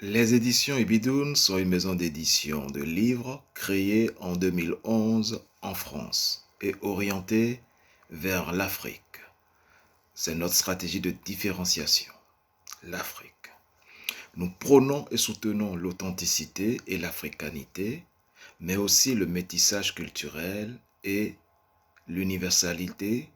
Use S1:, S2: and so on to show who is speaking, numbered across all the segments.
S1: Les éditions Ibidoun sont une maison d'édition de livres créée en 2011 en France et orientée vers l'Afrique. C'est notre stratégie de différenciation, l'Afrique. Nous prônons et soutenons l'authenticité et l'africanité, mais aussi le métissage culturel et l'universalité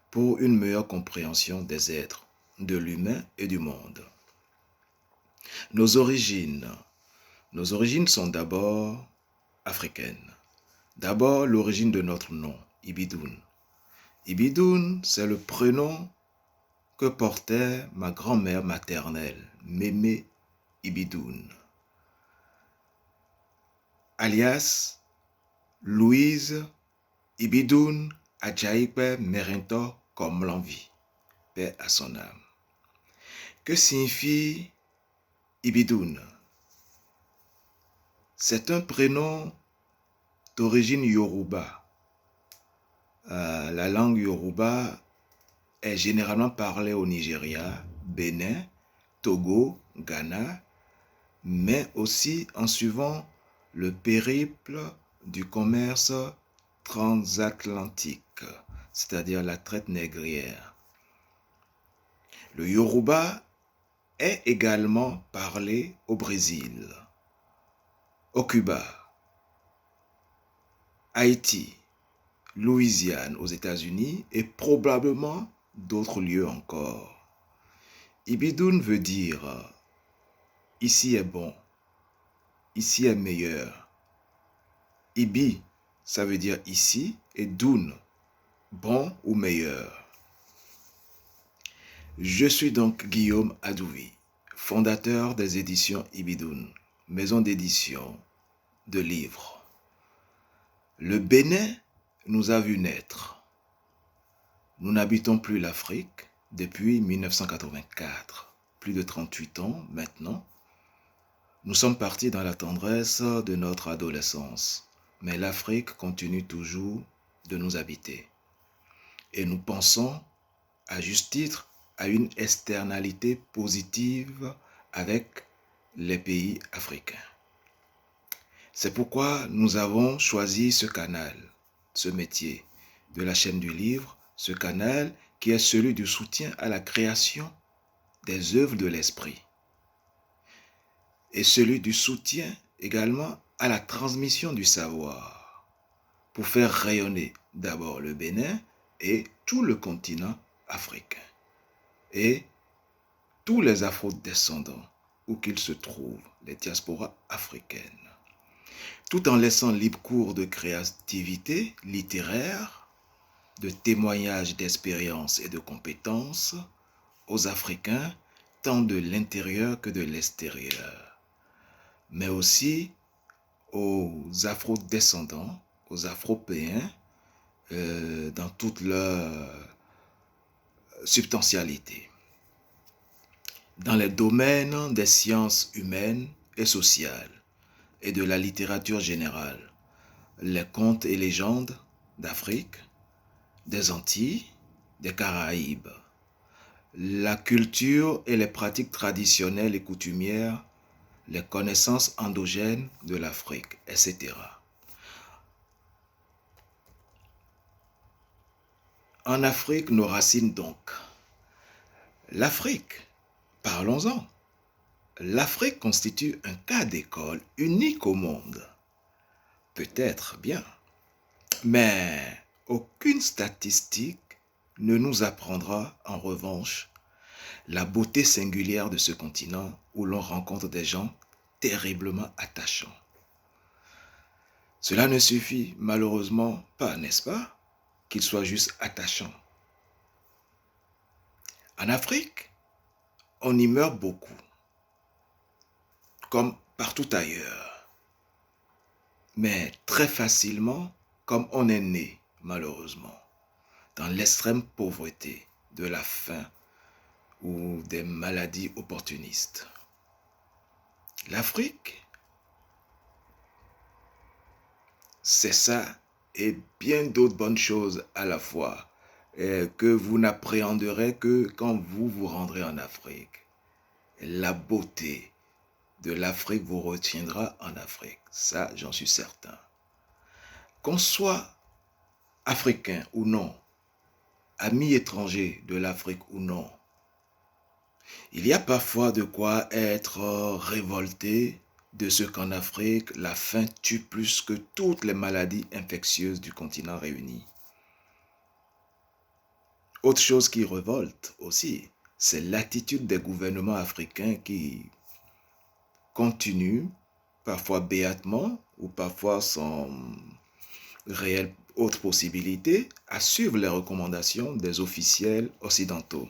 S1: pour une meilleure compréhension des êtres, de l'humain et du monde. Nos origines. Nos origines sont d'abord africaines. D'abord, l'origine de notre nom, Ibidoun. Ibidoun, c'est le prénom que portait ma grand-mère maternelle, Mémé Ibidoun, alias Louise Ibidoun Adjaïpe Merento comme l'envie, paix à son âme. Que signifie Ibidoun? C'est un prénom d'origine Yoruba. La langue Yoruba est généralement parlée au Nigeria, Bénin, Togo, Ghana, mais aussi en suivant le périple du commerce transatlantique, c'est-à-dire la traite négrière. Le Yoruba est également parlé au Brésil, au Cuba, Haïti, Louisiane aux États-Unis et probablement d'autres lieux encore. Ibidoun veut dire ici est bon, ici est meilleur. Ibi, ça veut dire ici, et Doun, bon ou meilleur. Je suis donc Guillaume Adouvi, fondateur des éditions Ibidoun, maison d'édition de livres. Le Bénin nous a vu naître. Nous n'habitons plus l'Afrique depuis 1984, plus de 38 ans maintenant. Nous sommes partis dans la tendresse de notre adolescence, mais l'Afrique continue toujours de nous habiter. Et nous pensons, à juste titre, à une externalité positive avec les pays africains. C'est pourquoi nous avons choisi ce canal, ce métier de la chaîne du livre, ce canal qui est celui du soutien à la création des œuvres de l'esprit et celui du soutien également à la transmission du savoir pour faire rayonner d'abord le Bénin et tout le continent africain et tous les afro-descendants où qu'ils se trouvent, les diasporas africaines, tout en laissant libre cours de créativité littéraire, de témoignages d'expérience et de compétences aux Africains, tant de l'intérieur que de l'extérieur, mais aussi aux afro-descendants, aux afropéens, dans toute leur substantialité. Dans les domaines des sciences humaines et sociales et de la littérature générale, les contes et légendes d'Afrique, des Antilles, des Caraïbes, la culture et les pratiques traditionnelles et coutumières, les connaissances endogènes de l'Afrique, etc. En Afrique, nos racines donc. L'Afrique, parlons-en. L'Afrique constitue un cas d'école unique au monde. Peut-être bien, mais aucune statistique ne nous apprendra en revanche la beauté singulière de ce continent où l'on rencontre des gens terriblement attachants. Cela ne suffit malheureusement pas, n'est-ce pas, qu'ils soient juste attachants. En Afrique, on y meurt beaucoup, comme partout ailleurs, mais très facilement comme on est né, malheureusement, dans l'extrême pauvreté, de la faim ou des maladies opportunistes. L'Afrique, c'est ça et bien d'autres bonnes choses à la fois que vous n'appréhenderez que quand vous vous rendrez en Afrique. La beauté de l'Afrique vous retiendra en Afrique. Ça, j'en suis certain. Qu'on soit africain ou non, ami étranger de l'Afrique ou non, il y a parfois de quoi être révolté de ce qu'en Afrique, la faim tue plus que toutes les maladies infectieuses du continent réuni. Autre chose qui révolte aussi, c'est l'attitude des gouvernements africains qui continuent, parfois béatement ou parfois sans réelle autre possibilité, à suivre les recommandations des officiels occidentaux,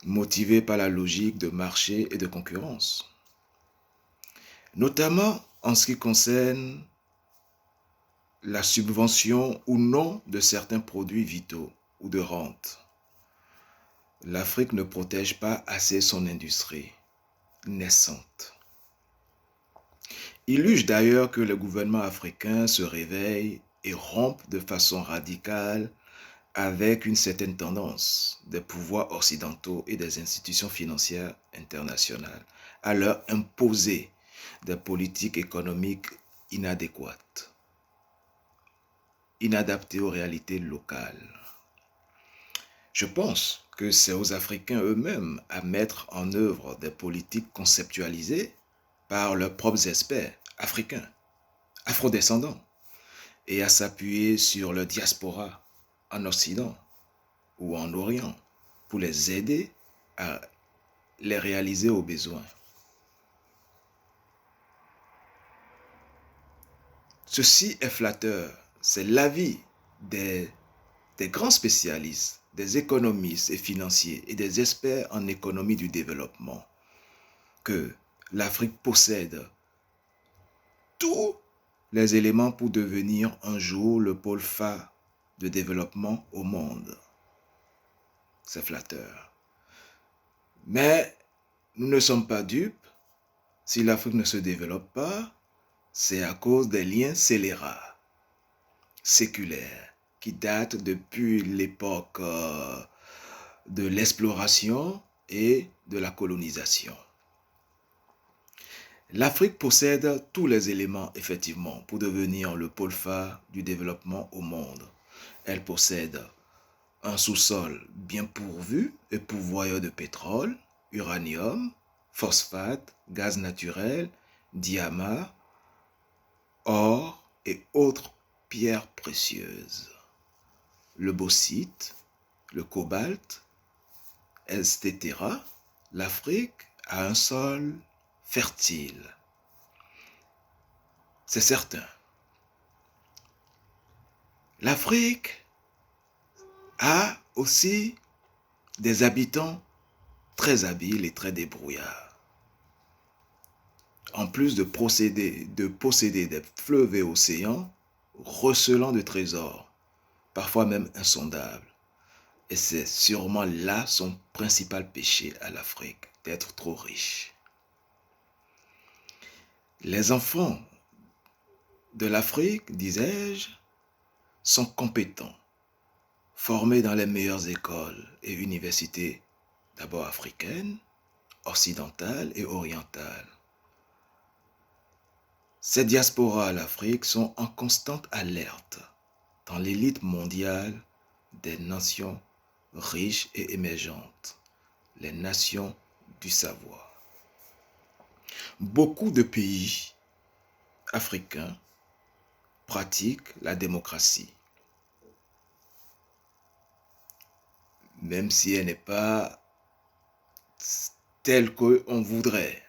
S1: motivés par la logique de marché et de concurrence. Notamment en ce qui concerne la subvention ou non de certains produits vitaux ou de rente. L'Afrique ne protège pas assez son industrie naissante. Il urge d'ailleurs que le gouvernement africain se réveille et rompe de façon radicale avec une certaine tendance des pouvoirs occidentaux et des institutions financières internationales à leur imposer des politiques économiques inadéquates, inadaptées aux réalités locales. Je pense que c'est aux Africains eux-mêmes à mettre en œuvre des politiques conceptualisées par leurs propres experts africains, afrodescendants, et à s'appuyer sur leur diaspora en Occident ou en Orient pour les aider à les réaliser aux besoins. Ceci est flatteur, c'est l'avis des grands spécialistes, des économistes et financiers et des experts en économie du développement que l'Afrique possède tous les éléments pour devenir un jour le pôle phare de développement au monde. C'est flatteur. Mais nous ne sommes pas dupes. Si l'Afrique ne se développe pas, c'est à cause des liens scélérats, séculaires, qui datent depuis l'époque de l'exploration et de la colonisation. L'Afrique possède tous les éléments, effectivement, pour devenir le pôle phare du développement au monde. Elle possède un sous-sol bien pourvu et pourvoyeur de pétrole, uranium, phosphate, gaz naturel, diamant, or et autres pierres précieuses. Le bauxite, le cobalt, etc. L'Afrique a un sol fertile. C'est certain. L'Afrique a aussi des habitants très habiles et très débrouillards. En plus de posséder des fleuves et océans recelant de trésors, parfois même insondables. Et c'est sûrement là son principal péché à l'Afrique, d'être trop riche. Les enfants de l'Afrique, disais-je, sont compétents, formés dans les meilleures écoles et universités, d'abord africaines, occidentales et orientales. Ces diasporas à l'Afrique sont en constante alerte dans l'élite mondiale des nations riches et émergentes, les nations du savoir. Beaucoup de pays africains pratiquent la démocratie, même si elle n'est pas telle qu'on voudrait.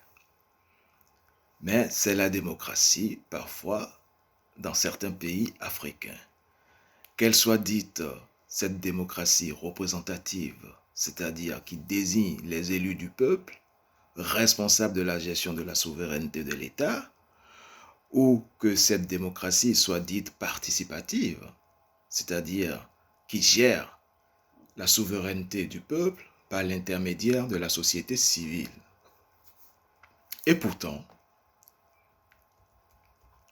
S1: Mais c'est la démocratie, parfois, dans certains pays africains. Qu'elle soit dite, cette démocratie représentative, c'est-à-dire qui désigne les élus du peuple, responsables de la gestion de la souveraineté de l'État, ou que cette démocratie soit dite participative, c'est-à-dire qui gère la souveraineté du peuple par l'intermédiaire de la société civile. Et pourtant,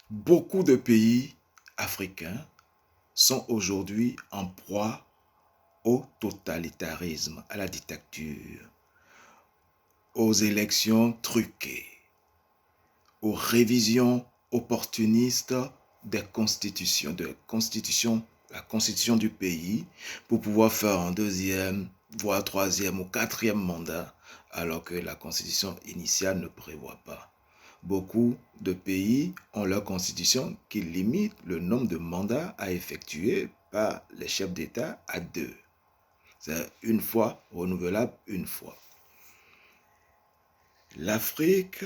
S1: beaucoup de pays africains sont aujourd'hui en proie au totalitarisme, à la dictature, aux élections truquées, aux révisions opportunistes des la constitution du pays pour pouvoir faire un deuxième, voire troisième ou quatrième mandat, alors que la constitution initiale ne prévoit pas. Beaucoup de pays ont leur constitution qui limite le nombre de mandats à effectuer par les chefs d'État à 2. C'est une fois, renouvelable une fois. L'Afrique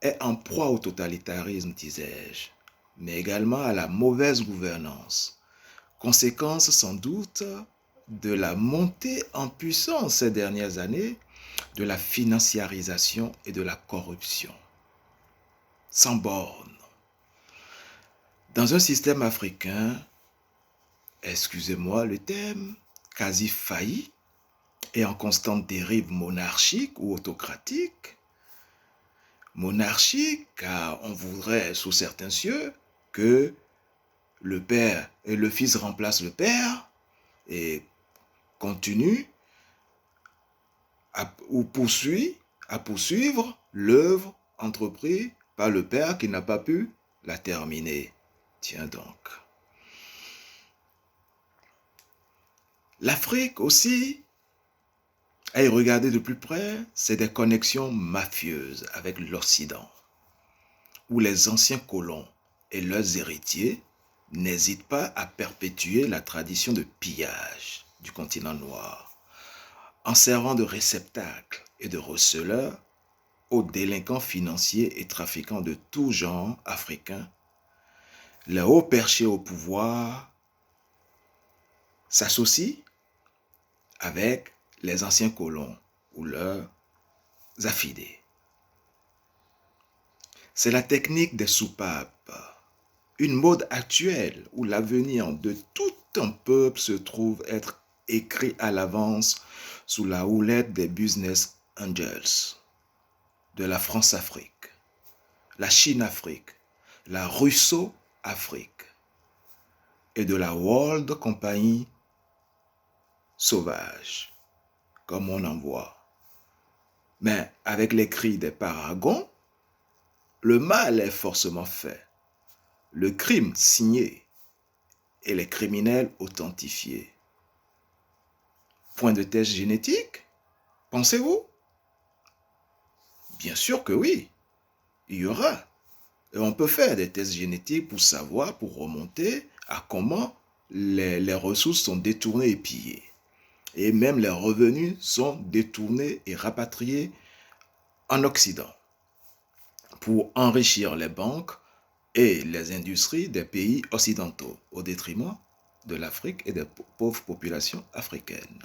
S1: est en proie au totalitarisme, disais-je, mais également à la mauvaise gouvernance. Conséquence sans doute de la montée en puissance ces dernières années de la financiarisation et de la corruption. Sans borne. Dans un système africain, excusez-moi le terme, quasi failli et en constante dérive monarchique ou autocratique, monarchique car on voudrait sous certains cieux que le père et le fils remplacent le père et continue à poursuivre l'œuvre entreprise par le père qui n'a pas pu la terminer. Tiens donc. L'Afrique aussi, à y regarder de plus près, c'est des connexions mafieuses avec l'Occident, où les anciens colons et leurs héritiers n'hésitent pas à perpétuer la tradition de pillage du continent noir, en servant de réceptacle et de receleur aux délinquants financiers et trafiquants de tout genre africains. Les hauts perchés au pouvoir s'associent avec les anciens colons ou leurs affidés. C'est la technique des soupapes, une mode actuelle où l'avenir de tout un peuple se trouve être écrit à l'avance sous la houlette des business angels de la France-Afrique, la Chine-Afrique, la Russo-Afrique et de la World Company sauvage, comme on en voit. Mais avec les cris des paragons, le mal est forcément fait, le crime signé et les criminels authentifiés. Point de test génétique, pensez-vous? Bien sûr que oui, il y aura. Et on peut faire des tests génétiques pour savoir, pour remonter à comment les ressources sont détournées et pillées. Et même les revenus sont détournés et rapatriés en Occident pour enrichir les banques et les industries des pays occidentaux au détriment de l'Afrique et des pauvres populations africaines.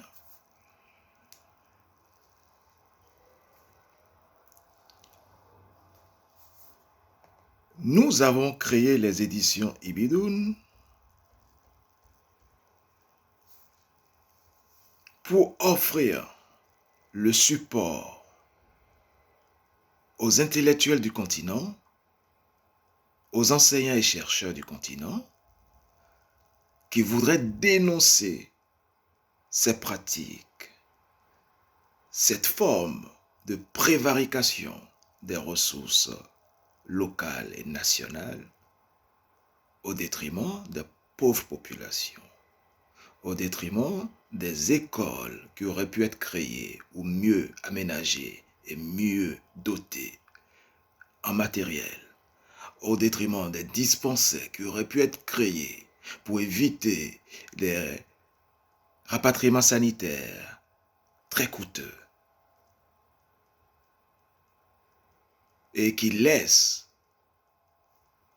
S1: Nous avons créé les éditions Ibidoun pour offrir le support aux intellectuels du continent, aux enseignants et chercheurs du continent qui voudraient dénoncer ces pratiques, cette forme de prévarication des ressources locales et nationales au détriment des pauvres populations, au détriment des écoles qui auraient pu être créées ou mieux aménagées et mieux dotées en matériel, au détriment des dispensaires qui auraient pu être créés pour éviter des rapatriements sanitaires très coûteux et qui laissent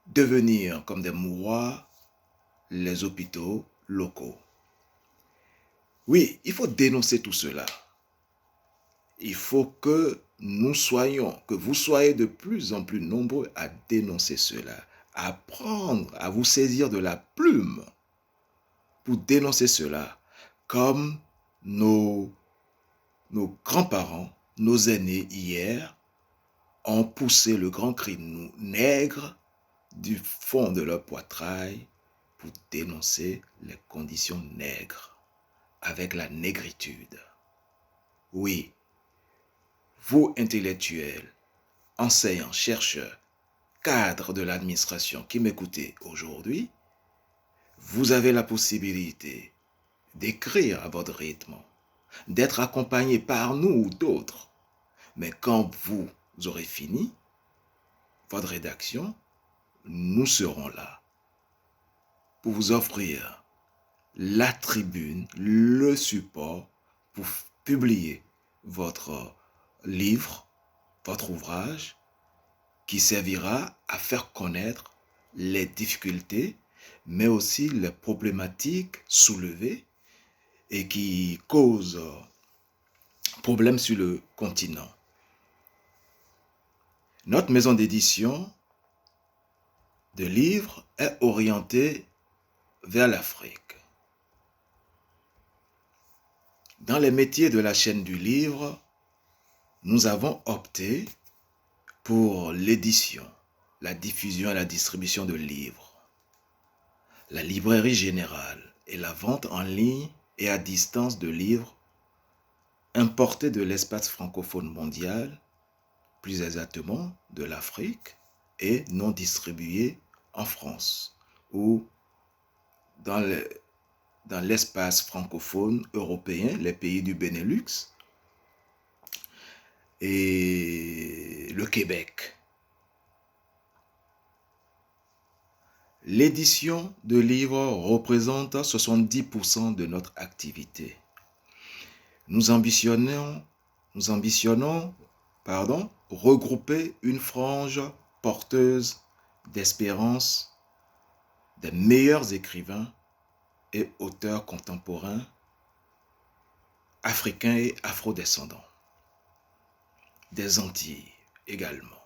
S1: devenir comme des mouroirs les hôpitaux locaux. Oui, il faut dénoncer tout cela. Il faut que nous soyons, que vous soyez de plus en plus nombreux à dénoncer cela, à apprendre à vous saisir de la plume pour dénoncer cela, comme nos grands-parents, nos aînés hier ont poussé le grand cri nègre du fond de leur poitrail pour dénoncer les conditions nègres avec la négritude. Oui, vous intellectuels, enseignants, chercheurs, cadre de l'administration qui m'écoutez aujourd'hui, vous avez la possibilité d'écrire à votre rythme, d'être accompagné par nous ou d'autres. Mais quand vous aurez fini votre rédaction, nous serons là pour vous offrir la tribune, le support pour publier votre livre, votre ouvrage, qui servira à faire connaître les difficultés, mais aussi les problématiques soulevées et qui causent problème sur le continent. Notre maison d'édition de livres est orientée vers l'Afrique. Dans les métiers de la chaîne du livre, nous avons opté pour l'édition, la diffusion et la distribution de livres, la librairie générale et la vente en ligne et à distance de livres importés de l'espace francophone mondial, plus exactement de l'Afrique, et non distribués en France ou dans l'espace francophone européen, les pays du Benelux et le Québec. L'édition de livres représente 70% de notre activité. Nous ambitionnons regrouper une frange porteuse d'espérance des meilleurs écrivains et auteurs contemporains africains et afrodescendants, des Antilles également.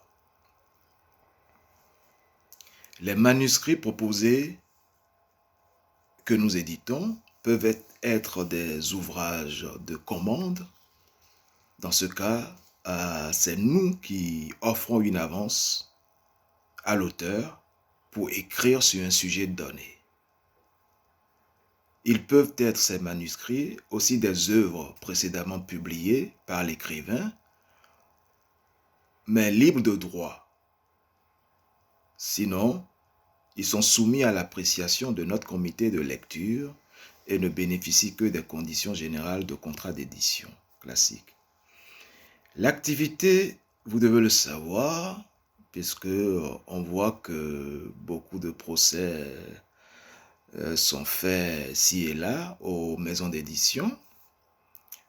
S1: Les manuscrits proposés que nous éditons peuvent être des ouvrages de commande. Dans ce cas, c'est nous qui offrons une avance à l'auteur pour écrire sur un sujet donné. Ils peuvent être, ces manuscrits, aussi des œuvres précédemment publiées par l'écrivain, mais libres de droit. Sinon, ils sont soumis à l'appréciation de notre comité de lecture et ne bénéficient que des conditions générales de contrat d'édition classique. L'activité, vous devez le savoir, puisque on voit que beaucoup de procès sont faits ci et là aux maisons d'édition.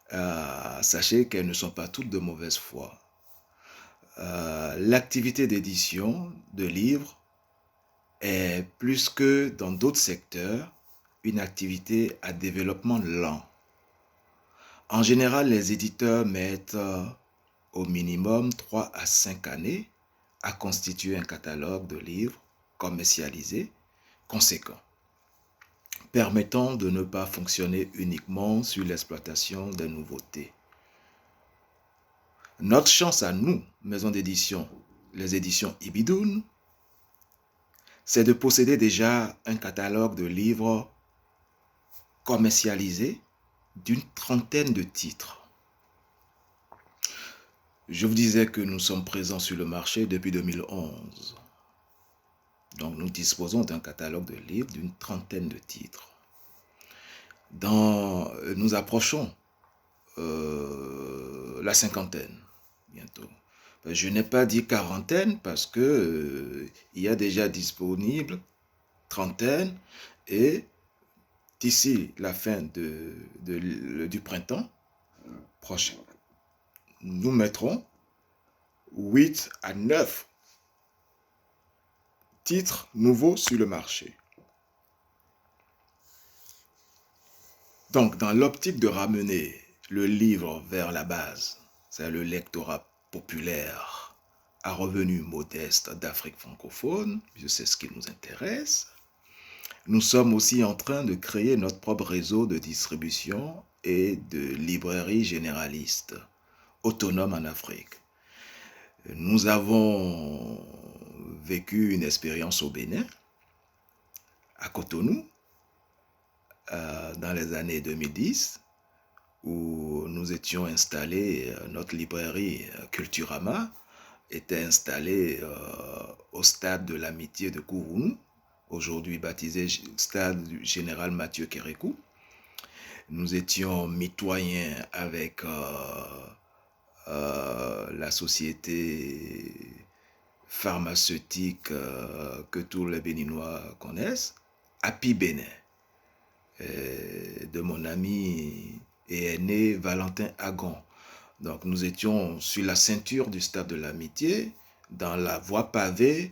S1: Sachez qu'elles ne sont pas toutes de mauvaise foi. L'activité d'édition de livres est plus que dans d'autres secteurs une activité à développement lent. En général, les éditeurs mettent au minimum 3 à 5 années à constituer un catalogue de livres commercialisés conséquent, permettant de ne pas fonctionner uniquement sur l'exploitation des nouveautés. Notre chance à nous, maison d'édition, les éditions Ibidoun, c'est de posséder déjà un catalogue de livres commercialisés d'une trentaine de titres. Je vous disais que nous sommes présents sur le marché depuis 2011. Donc nous disposons d'un catalogue de livres d'une trentaine de titres. Nous approchons la cinquantaine bientôt. Je n'ai pas dit quarantaine parce que il y a déjà disponible trentaine et d'ici la fin du printemps prochain, nous mettrons 8 à 9 titres nouveaux sur le marché. Donc, dans l'optique de ramener le livre vers la base, c'est le lectorat populaire à revenus modestes d'Afrique francophone, c'est ce qui nous intéresse. Nous sommes aussi en train de créer notre propre réseau de distribution et de librairies généralistes autonomes en Afrique. Nous avons vécu une expérience au Bénin, à Cotonou, dans les années 2010, où nous étions installés notre librairie Culturama était installé au stade de l'amitié de Kourounou, aujourd'hui baptisé stade du général Mathieu Kérékou. Nous étions mitoyens avec la société pharmaceutique que tous les Béninois connaissent, Happy Bénin, de mon ami et aîné Valentin Agon. Donc nous étions sur la ceinture du stade de l'amitié, dans la voie pavée,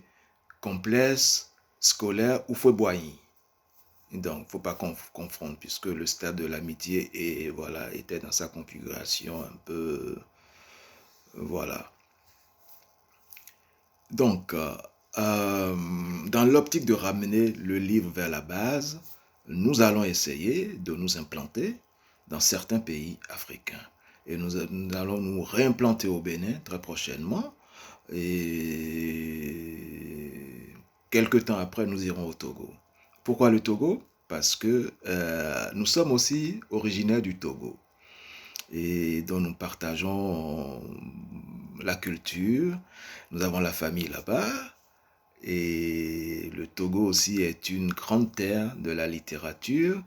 S1: complexe, scolaire, Oufoué-Boigny. Donc, il ne faut pas confondre, puisque le stade de l'amitié était dans sa configuration un peu... voilà. Donc, dans l'optique de ramener le livre vers la base, nous allons essayer de nous implanter dans certains pays africains. Et nous allons nous réimplanter au Bénin très prochainement. Et quelques temps après, nous irons au Togo. Pourquoi le Togo? Parce que nous sommes aussi originaires du Togo et dont nous partageons la culture. Nous avons la famille là-bas et le Togo aussi est une grande terre de la littérature,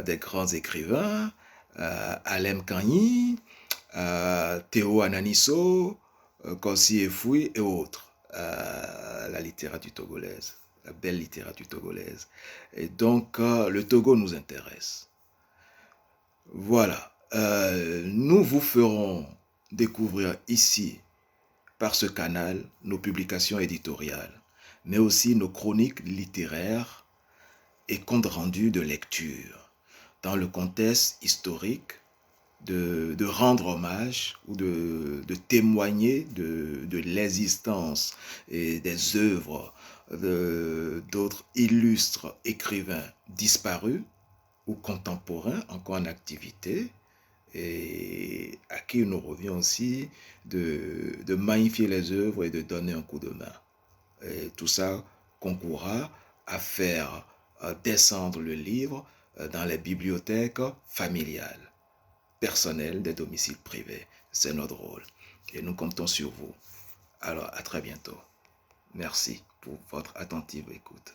S1: des grands écrivains, Alem Kanyi, Théo Ananiso, Kossi Efoui et autres. La littérature togolaise, la belle littérature togolaise. Et donc, le Togo nous intéresse. Voilà. Nous vous ferons découvrir ici, par ce canal, nos publications éditoriales, mais aussi nos chroniques littéraires et comptes rendus de lecture, dans le contexte historique de rendre hommage ou de témoigner de l'existence et des œuvres d'autres illustres écrivains disparus ou contemporains encore en activité, et à qui il nous revient aussi de magnifier les œuvres et de donner un coup de main. Et tout ça concourra à faire descendre le livre dans les bibliothèques familiales, personnelles des domiciles privés. C'est notre rôle. Et nous comptons sur vous. Alors, à très bientôt. Merci pour votre attentive écoute.